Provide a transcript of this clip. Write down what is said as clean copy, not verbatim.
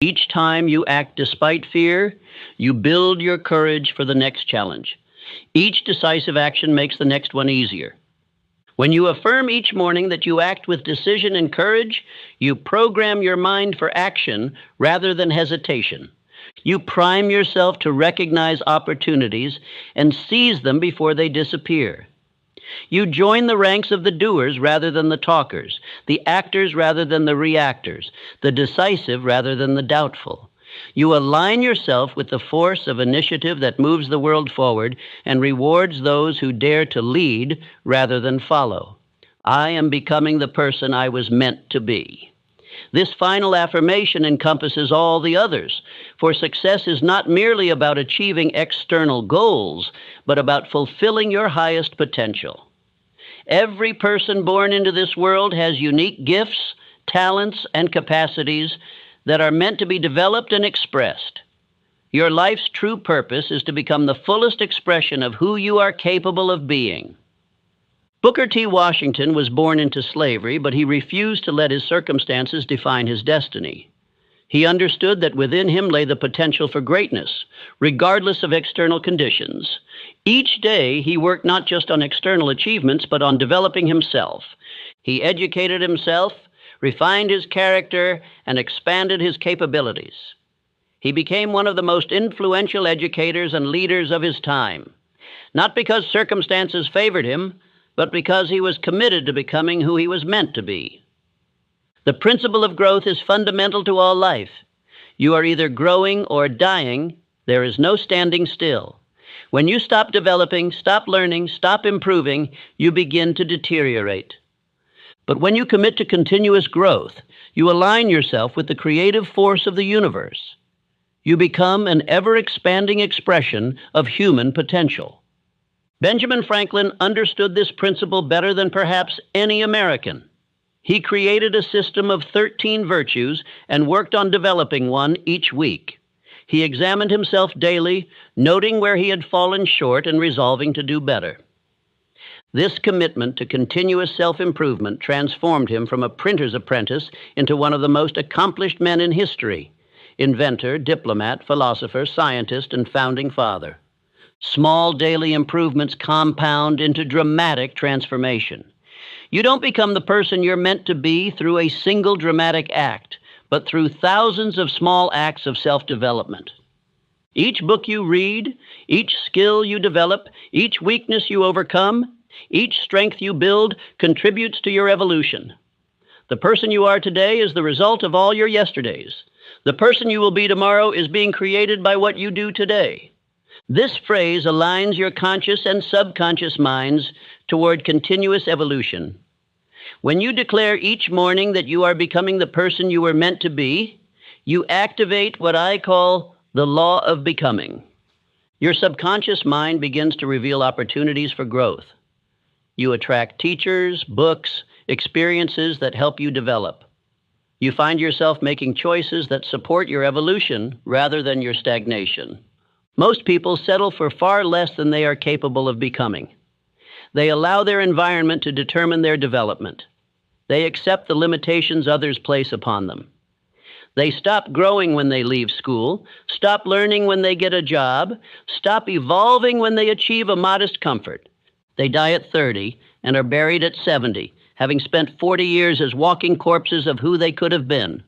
Each time you act despite fear, you build your courage for the next challenge. Each decisive action makes the next one easier. When you affirm each morning that you act with decision and courage, you program your mind for action rather than hesitation. You prime yourself to recognize opportunities and seize them before they disappear. You join the ranks of the doers rather than the talkers, the actors rather than the reactors, the decisive rather than the doubtful. You align yourself with the force of initiative that moves the world forward and rewards those who dare to lead rather than follow. I am becoming the person I was meant to be. This final affirmation encompasses all the others, for success is not merely about achieving external goals, but about fulfilling your highest potential. Every person born into this world has unique gifts, talents, and capacities that are meant to be developed and expressed. Your life's true purpose is to become the fullest expression of who you are capable of being. Booker T. Washington was born into slavery, but he refused to let his circumstances define his destiny. He understood that within him lay the potential for greatness, regardless of external conditions. Each day, he worked not just on external achievements, but on developing himself. He educated himself, refined his character, and expanded his capabilities. He became one of the most influential educators and leaders of his time, not because circumstances favored him, but because he was committed to becoming who he was meant to be. The principle of growth is fundamental to all life. You are either growing or dying. There is no standing still. When you stop developing, stop learning, stop improving, you begin to deteriorate. But when you commit to continuous growth, you align yourself with the creative force of the universe. You become an ever-expanding expression of human potential. Benjamin Franklin understood this principle better than perhaps any American. He created a system of 13 virtues and worked on developing one each week. He examined himself daily, noting where he had fallen short and resolving to do better. This commitment to continuous self-improvement transformed him from a printer's apprentice into one of the most accomplished men in history: inventor, diplomat, philosopher, scientist, and founding father. Small daily improvements compound into dramatic transformation. You don't become the person you're meant to be through a single dramatic act, but through thousands of small acts of self-development. Each book you read, each skill you develop, each weakness you overcome, each strength you build contributes to your evolution. The person you are today is the result of all your yesterdays. The person you will be tomorrow is being created by what you do today. This phrase aligns your conscious and subconscious minds toward continuous evolution. When you declare each morning that you are becoming the person you were meant to be, you activate what I call the law of becoming. Your subconscious mind begins to reveal opportunities for growth. You attract teachers, books, experiences that help you develop. You find yourself making choices that support your evolution rather than your stagnation. Most people settle for far less than they are capable of becoming. They allow their environment to determine their development. They accept the limitations others place upon them. They stop growing when they leave school, stop learning when they get a job, stop evolving when they achieve a modest comfort. They die at 30 and are buried at 70, having spent 40 years as walking corpses of who they could have been.